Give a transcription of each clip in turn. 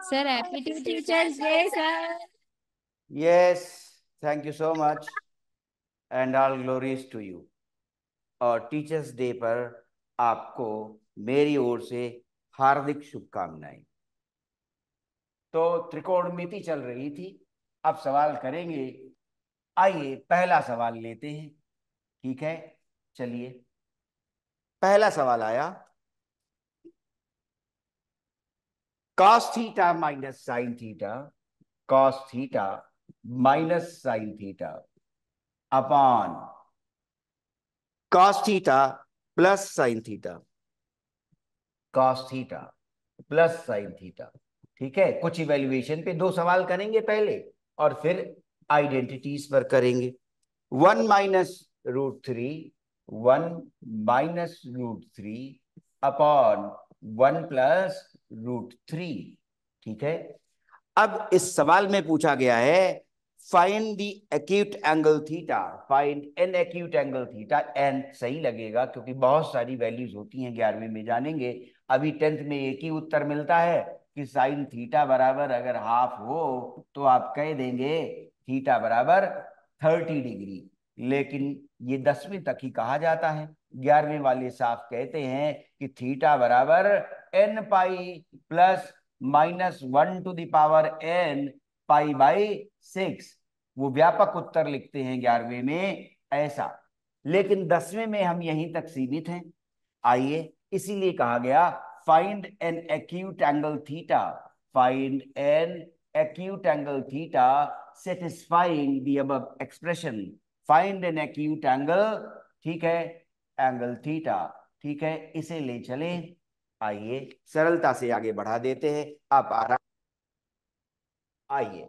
Sir happy to teachers day sir. Yes, thank you so much and all glories to you. और teachers day पर आपको मेरी ओर से हार्दिक शुभकामनाएं। तो त्रिकोणमिति चल रही थी, अब सवाल करेंगे। आइए पहला सवाल लेते हैं। ठीक है, चलिए। पहला सवाल आया, cos theta minus sine theta, cos theta minus sine theta upon cos theta plus sine theta, cos theta plus sine theta. ठीक है, कुछ इवेल्युएशन पे दो सवाल करेंगे पहले और फिर आइडेंटिटीज पर करेंगे। 1 - √3, 1 - √3 अपॉन 1 + √3। ठीक है, अब इस सवाल में पूछा गया है find the acute angle theta, find an acute angle theta. An सही लगेगा क्योंकि बहुत सारी वैल्यूज होती हैं, 11वीं में जानेंगे। अभी 10th में एक ही उत्तर मिलता है कि साइन थीटा बराबर अगर हाफ हो तो आप कह देंगे थीटा बराबर 30 डिग्री। लेकिन ये 10वीं तक ही कहा जाता है, 11वीं वाले साफ कहते हैं कि थीटा बराबर n pi plus -1 to the power n पाई/6। वो व्यापक उत्तर लिखते हैं 11वीं में ऐसा, लेकिन 10वीं में हम यहीं तक सीमित हैं। आइए, इसीलिए कहा गया find an acute angle theta, find an acute angle theta satisfying the above expression. Find an acute angle, ठीक है, एंगल थीटा। ठीक है, इसे ले चले। आइए सरलता से आगे बढ़ा देते हैं। आप आराम, आइए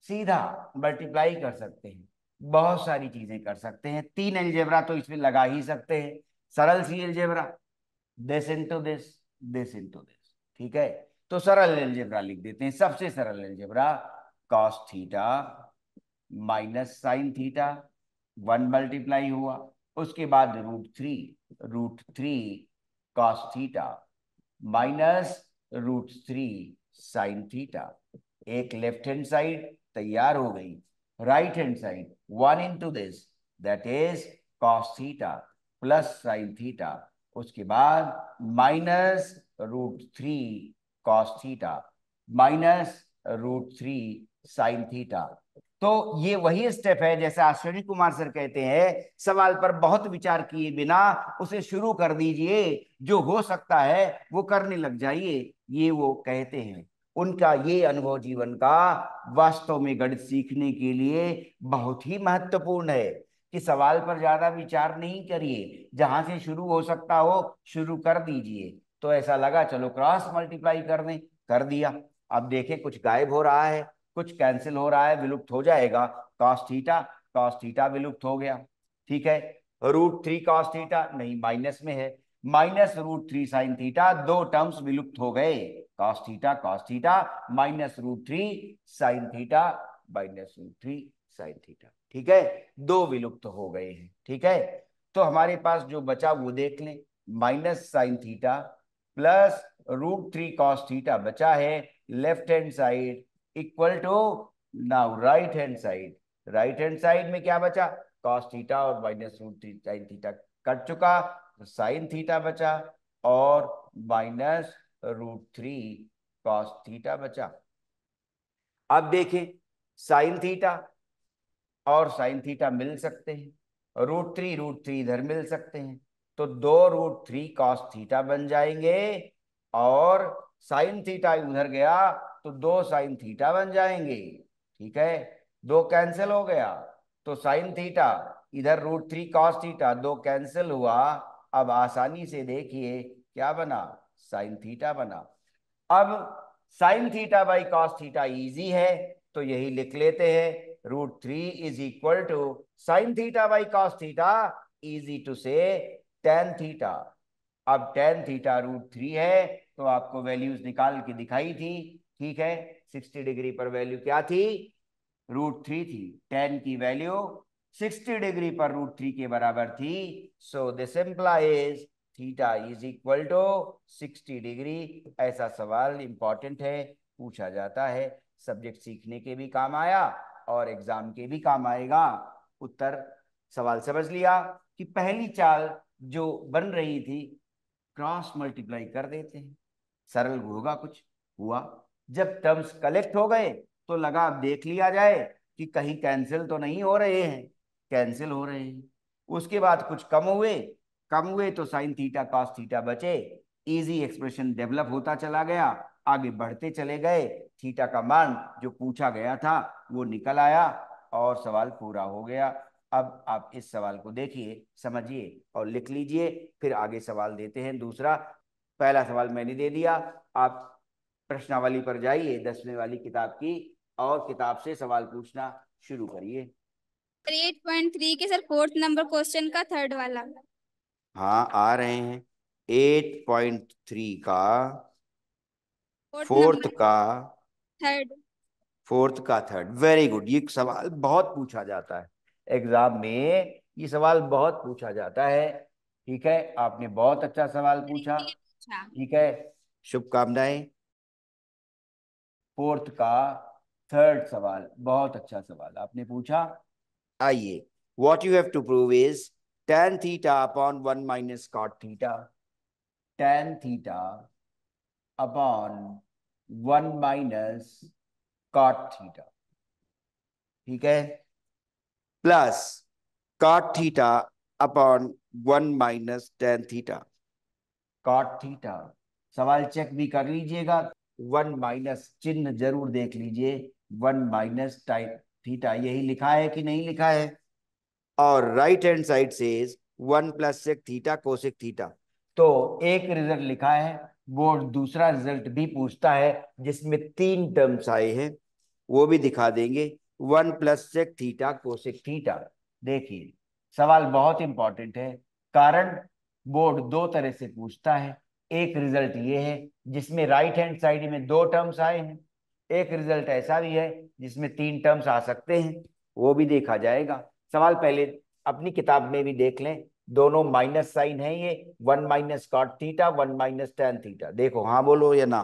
सीधा मल्टीप्लाई कर सकते हैं, बहुत सारी चीजें कर सकते हैं। 3 अलजेब्रा तो इसमें लगा ही सकते हैं, सरल सी algebra. This into this, this into this. ठीक है, तो सरल अलजेब्रा लिख देते हैं। सबसे सरल algebra, cos theta minus sine theta, 1 multiply हुआ, उसके बाद √3 cos theta minus √3 sine theta. एक लेफ्ट हैंड साइड तैयार हो गई, right hand side 1 into this, that is cos theta plus sine theta. उसके बाद -√3 cos theta minus √3 sign theta. तो ये वही स्टेप है जैसा अश्विनी कुमार सर कहते हैं, सवाल पर बहुत विचार किए बिना उसे शुरू कर दीजिए, जो हो सकता है वो करने लग जाइए। ये वो कहते हैं, उनका ये अनुभव जीवन का वास्तव में गणित सीखने के लिए बहुत ही महत्वपूर्ण है कि सवाल पर ज्यादा विचार नहीं करिए, जहां से शुरू हो सकता हो शुरू कर दीजिए। तो ऐसा लगा चलो क्रॉस मल्टीप्लाई कर दें, कर दिया। अब देखें कुछ गायब हो रहा है, कुछ कैंसिल हो रहा है, विलुप्त हो जाएगा। कॉस थीटा विलुप्त हो गया। ठीक है, √3 कॉस थीटा नहीं, माइनस में है, -√3 साइन थीटा, दो टर्म्स विलुप्त हो गए। Cos theta -√3 sine theta -√3 sign theta. ठीक है, दो विलुप्त हो गए हैं। ठीक है, तो हमारे पास जो बचा वो देख लें, minus sine theta plus √3 cos theta बचा है left hand side, equal to now right hand side. Right hand side में क्या बचा, कॉस थीटा और -√3 साइन थीटा कट चुका, तो साइन थीटा बचा और -√3 कॉस थीटा बचा। अब देखें, साइन थीटा और साइन थीटा मिल सकते हैं, √3 इधर मिल सकते हैं, तो 2 √3 कॉस थीटा बन जाएंगे, और साइन थीटा उधर गया तो 2 साइन थीटा बन जाएंगे। ठीक है, दो कैंसिल हो गया, तो साइन थीटा इधर √3 कॉस थीटा, दो कैंसिल हुआ। अब आसानी से देखिए क्या बना, साइन थीटा बना। अब sine theta by cos theta easy है, तो यही लिख लेते हैं, √3 is equal to sine theta by cos theta, easy to से टेन थीटा। अब टेन थीटा √3 है, तो आपको वैल्यूज निकाल के दिखाई थी। ठीक है, 60 डिग्री पर वैल्यू क्या थी, √3 थी। टेन की वैल्यू 60 डिग्री पर √3 के बराबर थी। So this implies theta is equal to 60 degree. ऐसा सवाल इंपॉर्टेंट है, पूछा जाता है। सब्जेक्ट सीखने के भी काम आया और एग्जाम के भी काम आएगा। उत्तर सवाल समझ लिया कि पहली चाल जो बन रही थी, क्रॉस मल्टीप्लाई कर देते हैं, सरल होगा कुछ। हुआ। जब टर्म्स कलेक्ट हो गए तो लगा अब देख लिया जाए कि कहीं कैंसिल तो नहीं हो रहे हैं। कैंसिल हो रहे हैं। उसके बाद कुछ कम हुए तो साइन थीटा कॉस थीटा बचे। इजी एक्सप्रेशन डेवलप होता चला गया, आगे बढ़ते चले गए। थीटा का मान जो पूछा गया था वो निकल आया और सवाल पूरा हो गया। अब आप इस सवाल को देखिए, समझिए और लिख लीजिए, फिर आगे सवाल देते हैं दूसरा। पहला सवाल मैंने दे दिया, आप प्रश्नावली पर जाइए 10वीं वाली किताब की और किताब से सवाल पूछना शुरू करिए। 8.3 के सर फोर्थ नंबर क्वेश्चन का थर्ड वाला। हाँ, आ रहे हैं। 8.3 का फोर्थ फोर्थ नंबर का थर्ड। फोर्थ का थर्ड, वेरी गुड। ये सवाल बहुत पूछा जाता है एग्जाम में, ये सवाल बहुत पूछा जाता है। ठीक है, आपने बहुत अच्छा सवाल पूछा। अच्छा। ठीक है, शुभकामनाएं। फोर्थ का थर्ड सवाल, बहुत अच्छा सवाल आपने पूछा। आइए, what you have to prove is tan theta upon 1 minus cot theta. tan theta upon 1 minus cot theta, ठीक है, plus cot theta upon 1 minus tan theta. cot theta सवाल चेक भी कर लीजिएगा, 1 माइनस चिन्ह जरूर देख लीजिए। 1 माइनस टाइप थीटा यही लिखा है कि नहीं लिखा है। और राइट हैंड साइड से 1 plus sec theta cosec theta. तो एक रिजल्ट लिखा है, बोर्ड दूसरा रिजल्ट भी पूछता है जिसमें 3 टर्म्स आए हैं, वो भी दिखा देंगे। 1 plus sec theta cosec theta. देखिए, सवाल बहुत इंपॉर्टेंट है, कारण बोर्ड दो तरह से पूछता है। एक रिजल्ट ये है जिसमें राइट हैंड साइड में 2 टर्म्स आए हैं, एक रिजल्ट ऐसा भी है जिसमें 3 टर्म्स आ सकते हैं, वो भी देखा जाएगा। सवाल पहले अपनी किताब में भी देख लें, दोनों माइनस साइन है ये, 1 minus cot theta 1 minus tan theta. देखो हाँ बोलो या ना,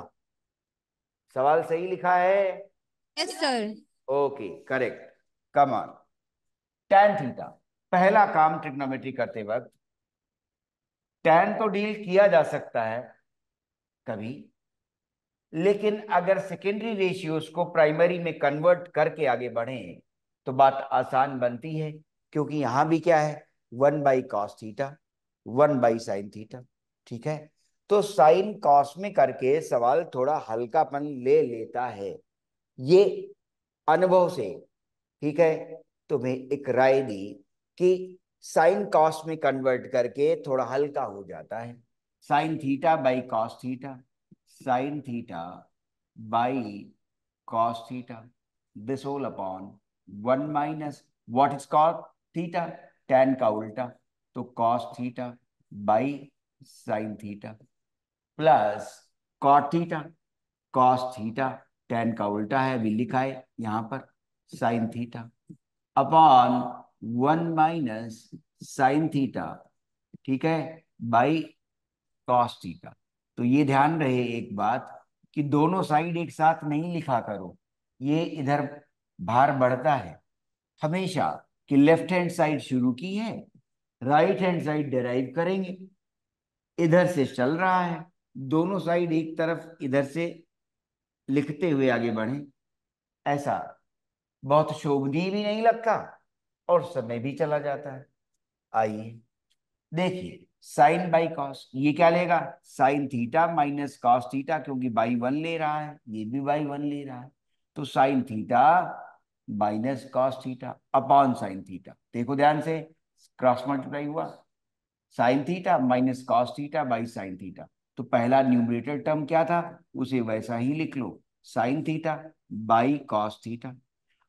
सवाल सही लिखा है? Yes sir. Okay, correct. Come on. Tan theta, पहला काम ट्रिग्नोमेट्री करते वक्त टैन तो डील किया जा सकता है कभी, लेकिन अगर सेकेंडरी रेशियोज को प्राइमरी में कन्वर्ट करके आगे बढ़े तो बात आसान बनती है, क्योंकि यहां भी क्या है, 1 by cos theta 1 by sine theta. ठीक है, तो साइन कॉस में करके सवाल थोड़ा हल्कापन ले लेता है, ये अनुभव से। ठीक है, तुम्हें एक राय दी कि साइन कॉस में कन्वर्ट करके थोड़ा हल्का हो जाता है। Sine theta by cos theta, sine theta by cos theta, this whole upon 1 minus what is cos theta, tan का उल्टा, तो cos theta by sin theta plus cot theta, cos theta tan का उल्टा है अभी लिखा है यहां पर, sin theta upon 1 minus sin theta, ठीक है, बाई कॉस थीटा। तो ये ध्यान रहे एक बात कि दोनों साइड एक साथ नहीं लिखा करो, ये इधर भार बढ़ता है हमेशा कि लेफ्ट हैंड साइड शुरू की है, राइट हैंड साइड डिराइव करेंगे, इधर से चल रहा है, दोनों साइड एक तरफ इधर से लिखते हुए आगे बढ़े, ऐसा बहुत शोभनीय भी नहीं लगता और समय भी चला जाता है। आइए देखिए, साइन बाई कॉस ये क्या लेगा, sign theta minus cos theta, क्योंकि बाई 1 ले रहा है, ये भी बाई 1 ले रहा है, तो sine theta minus cos theta upon sine theta. देखो ध्यान से, क्रॉस मल्टीप्लाई हुआ, sign theta minus cos theta by sine theta. तो पहला न्यूमरेटर टर्म क्या था, उसे वैसा ही लिख लो, sine theta by cos theta.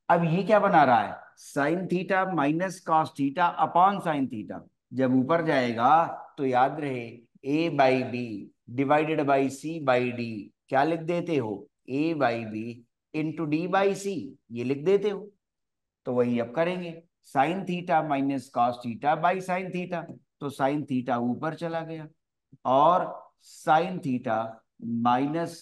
अब ये क्या बना रहा है, sine theta minus cos theta upon sine theta. जब ऊपर जाएगा तो याद रहे A by B divided by C by D, क्या लिख देते हो, A by B into D by C, ये लिख देते हो। तो वही अब करेंगे, sine theta minus cos theta by sine theta, तो साइन थीटा ऊपर चला गया और sine theta minus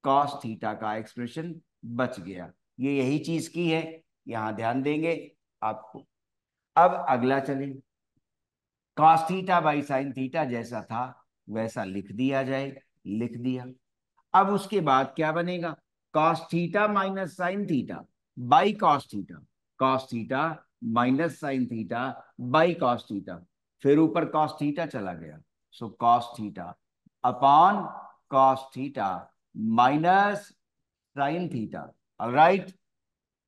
cos theta का एक्सप्रेशन बच गया। ये यही चीज की है, यहां ध्यान देंगे आपको। अब अगला चलिए, cos theta by sine theta जैसा था वैसा लिख दिया जाए, लिख दिया। अब उसके बाद क्या बनेगा, cos theta minus sine theta by cos theta, cos theta minus sine theta by cos theta, फिर ऊपर कॉस थीटा चला गया, सो cos theta upon cos theta minus sine theta. Alright,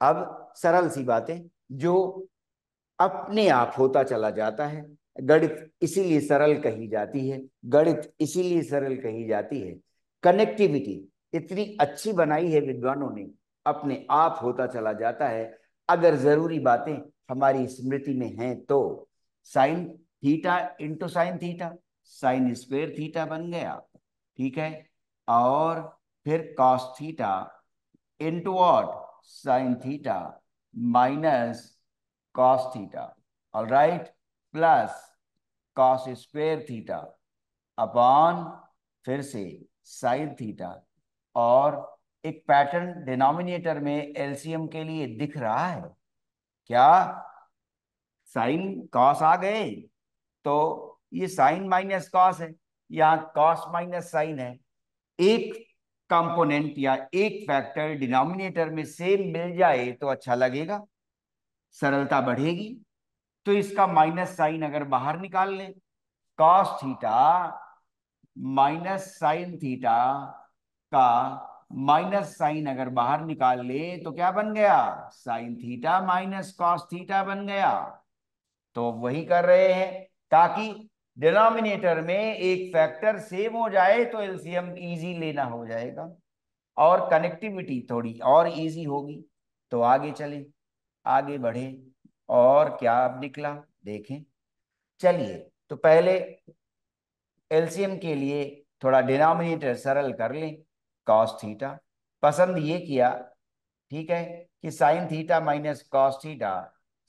अब सरल सी बातें जो अपने आप होता चला जाता है। गणित इसीलिए सरल कही जाती है, गणित इसीलिए सरल कही जाती है। कनेक्टिविटी इतनी अच्छी बनाई है विद्वानों ने, अपने आप होता चला जाता है अगर जरूरी बातें हमारी स्मृति में हैं तो। Sine theta into sine theta, sine square theta बन गया, ठीक है। और फिर cos theta into what, sign theta minus cos theta, alright, plus cos square theta upon फिर से साइन थीटा। और एक पैटर्न डिनोमिनेटर में एलसीएम के लिए दिख रहा है क्या, साइन कॉस आ गए तो ये साइन माइनस कॉस है, यहाँ कॉस माइनस साइन है। एक कंपोनेंट या एक फैक्टर डिनोमिनेटर में सेम मिल जाए तो अच्छा लगेगा, सरलता बढ़ेगी। तो इसका माइनस साइन अगर बाहर निकाल लें, cos theta minus sine theta का माइनस साइन अगर बाहर निकाल ले तो क्या बन गया, sign theta minus cos theta बन गया। तो वही कर रहे हैं ताकि डिनोमिनेटर में एक फैक्टर सेम हो जाए तो एलसीएम इजी लेना हो जाएगा और कनेक्टिविटी थोड़ी और इजी होगी। तो आगे चले, आगे बढ़े, और क्या अब निकला देखें। चलिए, तो पहले एलसीएम के लिए थोड़ा डिनोमिनेटर सरल कर लें, कॉस थीटा पसंद ये किया, ठीक है, कि sign theta minus cos theta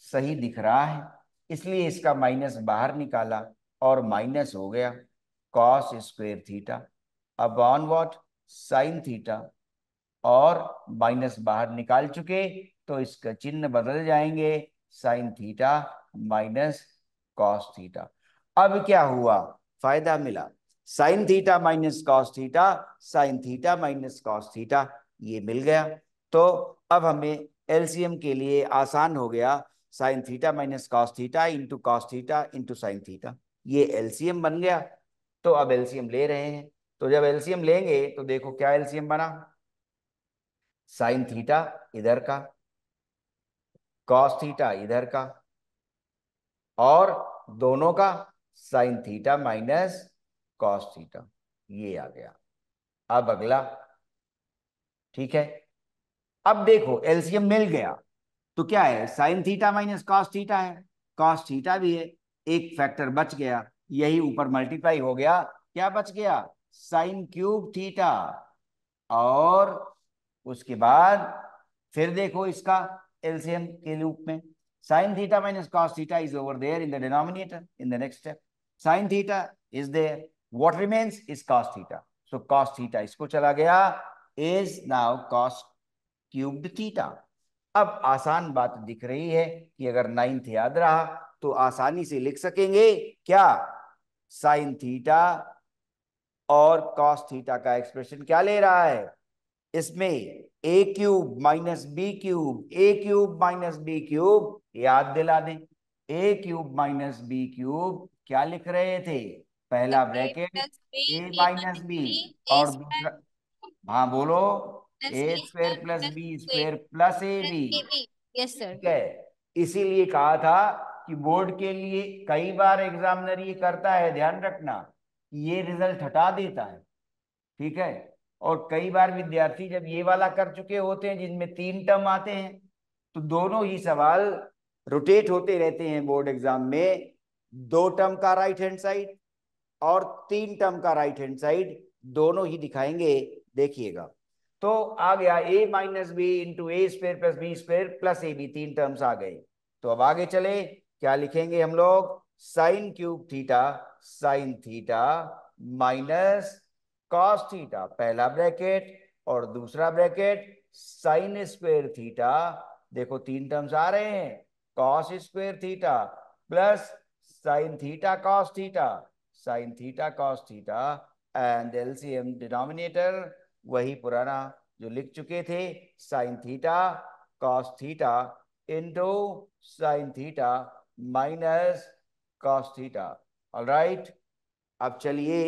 सही दिख रहा है, इसलिए इसका माइनस बाहर निकाला और माइनस हो गया cos square theta upon what, sign theta. और माइनस बाहर निकाल चुके तो इसका चिन्ह बदल जाएंगे, sign theta minus cos theta. अब क्या हुआ, फायदा मिला, sign theta minus cos theta, sine theta minus cos theta ये मिल गया। तो अब हमें एलसीएम के लिए आसान हो गया, sign theta minus cos theta into cos theta into sine theta, ये एलसीएम बन गया। तो अब एलसीएम ले रहे हैं, तो जब एलसीएम लेंगे तो देखो क्या एलसीएम बना, साइन थीटा इधर का, कॉस थीटा इधर का, और दोनों का sign theta minus cos theta, ये आ गया। अब अगला, ठीक है, अब देखो एलसीएम मिल गया तो क्या है, sine theta minus cos theta है, कॉस थीटा भी है, एक फैक्टर बच गया, यही ऊपर मल्टीप्लाई हो गया, क्या बच गया, साइन क्यूब थीटा। और उसके बाद फिर देखो इसका एलसीएम के रूप में, sine theta minus cos theta is over there in the denominator in the next step, sine theta is there, what remains is cos theta, so cos theta इसको चला गया, is now cos cubed theta. अब आसान बात दिख रही है कि अगर नाइन्थ याद रहा तो आसानी से लिख सकेंगे क्या, साइन थीटा और कॉस थीटा का एक्सप्रेशन क्या ले रहा है, इसमें a cube minus b cube, a cube minus b cube याद दिला दें, a cube minus b cube क्या लिख रहे थे, पहला a bracket plus b, a a minus minus b, b, a और स्क्वायर दूसरा, हाँ बोलो, plus A b square square plus plus b a square plus a plus b, A B. Yes sir. ठीक है। इसीलिए कहा था कि बोर्ड के लिए कई बार एग्जामिनर ये करता है, ध्यान रखना, ये रिजल्ट हटा देता है, ठीक है। और कई बार विद्यार्थी जब ये वाला कर चुके होते हैं जिनमें तीन टर्म आते हैं तो दोनों ही सवाल रोटेट होते रहते हैं बोर्ड एग्जाम में, दो टर्म का राइट हैंड साइड और तीन टर्म का राइट हैंड साइड दोनों ही दिखाएंगे, देखिएगा। तो आ गया A minus B into A square plus B square plus A B, तीन टर्म्स आ गए। तो अब आगे चले, क्या लिखेंगे हम लोग, sine cube theta, sine theta minus cos theta, पहला ब्रैकेट और दूसरा ब्रैकेट साइन स्क्वायर थीटा, देखो तीन टर्म्स आ रहे हैं, cos square theta plus sine theta cos theta, sine theta cos theta, and LCM denominator वही पुराना जो लिख चुके थे, sign theta cos theta into sine theta minus cos theta. Alright, अब चलिए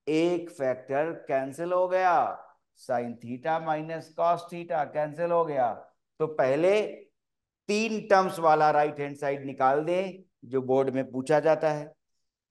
एक फैक्टर कैंसिल हो गया, sign theta minus cos theta cancel हो गया। तो पहले तीन टर्म्स वाला राइट हैंड साइड निकाल दें जो बोर्ड में पूछा जाता है,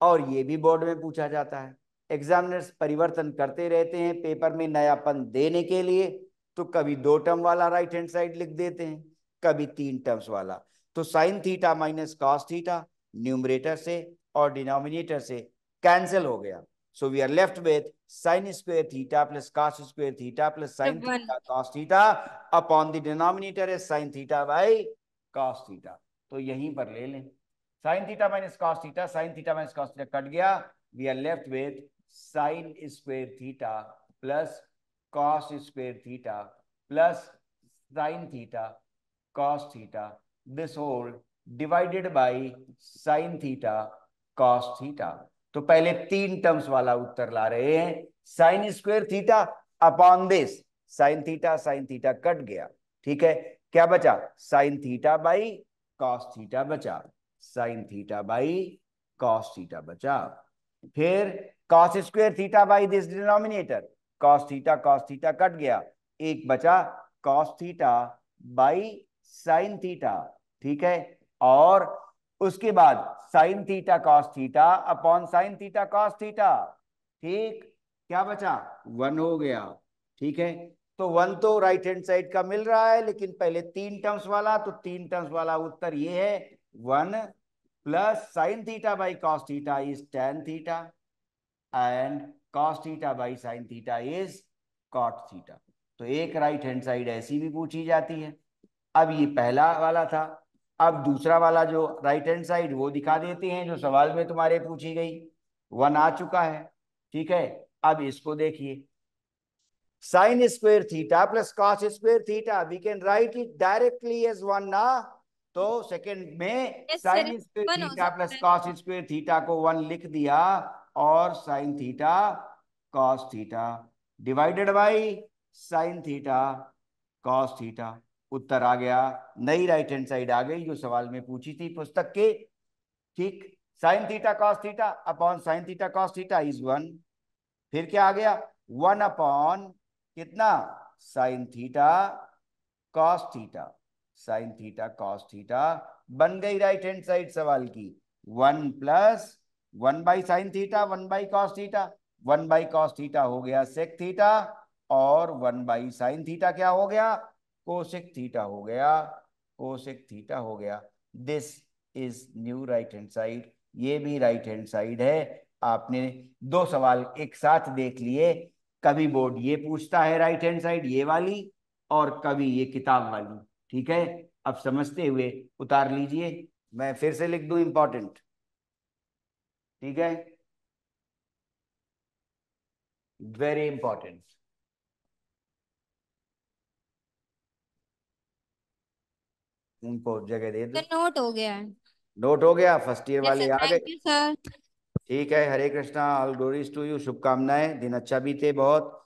और ये भी बोर्ड में पूछा जाता है। एग्जामिनर्स परिवर्तन करते रहते हैं पेपर में नयापन देने के लिए, तो कभी दो टर्म वाला राइट हैंड साइड लिख देते हैं, कभी तीन टर्म्स वाला। तो sine theta minus cos theta numerator से और डिनोमिनेटर से कैंसिल हो गया, so we are left with sine square theta plus cos square theta plus sine one. Theta cos theta upon the denominator is sine theta by cos theta. तो यहीं पर ले लें, sine theta minus cos theta, sine theta minus cos theta cut गया, we are left with sine square theta plus cos square theta plus sine theta cos theta, this whole divided by sine theta cos theta. तो पहले तीन terms वाला उत्तर ला रहे हैं, sine square theta upon this sine theta cut गया, ठीक है, क्या बचा, sine theta by cos theta बचा, sine theta by cos theta बचा। फिर cos square theta by this denominator, cos theta cut गया, एक बचा cos theta by sine theta, ठीक है, और उसके बाद sign theta cos theta upon sine theta cos theta, ठीक, क्या बचा, वन हो गया, ठीक है। तो वन तो राइट हैंड साइड का मिल रहा है, लेकिन पहले तीन टर्म्स वाला, तो तीन टर्म्स वाला उत्तर ये है, one plus sine theta by cos theta is tan theta and cos theta by sine theta is cot theta. तो एक राइट हैंड साइड ऐसी भी पूछी जाती है। अब ये पहला वाला था, अब दूसरा वाला जो राइट हैंड साइड वो दिखा देते हैं जो सवाल में तुम्हारे पूछी गई, वन आ चुका है, ठीक है। अब इसको देखिए, sine square theta plus cos square theta, we can write it directly as one ना। तो सेकंड में yes sir, sine square one हो थीटा प्लस सकता है। कॉस स्क्वायर थीटा को वन लिख दिया, और sine theta cos theta divided by sine theta cos theta, उत्तर आ गया, नई राइट हैंड साइड आ गई जो सवाल में पूछी थी पुस्तक के, ठीक। Sign theta cos theta upon sine theta cos theta is one, फिर क्या आ गया, वन अपॉन कितना, sign theta cos theta, sine theta cos theta बन गई राइट हैंड साइड सवाल की, one plus one by sine theta one by cos theta, one by cos theta हो गया सेक थीटा, और वन बाई साइन थीटा क्या हो गया, कोसेक थीटा हो गया, कोसेक थीटा हो गया। This is new right hand side, ये भी राइट हैंड साइड है। आपने दो सवाल एक साथ देख लिए, कभी बोर्ड ये पूछता है राइट हैंड साइड ये वाली, और कभी ये किताब वाली, ठीक है। अब समझते हुए उतार लीजिए, मैं फिर से लिख दूं इंपॉर्टेंट, ठीक है, वेरी इंपॉर्टेंट, उनको जगह दे दो। सर नोट हो गया है। नोट हो गया, फर्स्ट ईयर यस सर, वाले आ गए, थैंक यू सर। ठीक है, Hare Krishna, all glories to you, शुभकामनाएं, दिन अच्छा बीते बहुत।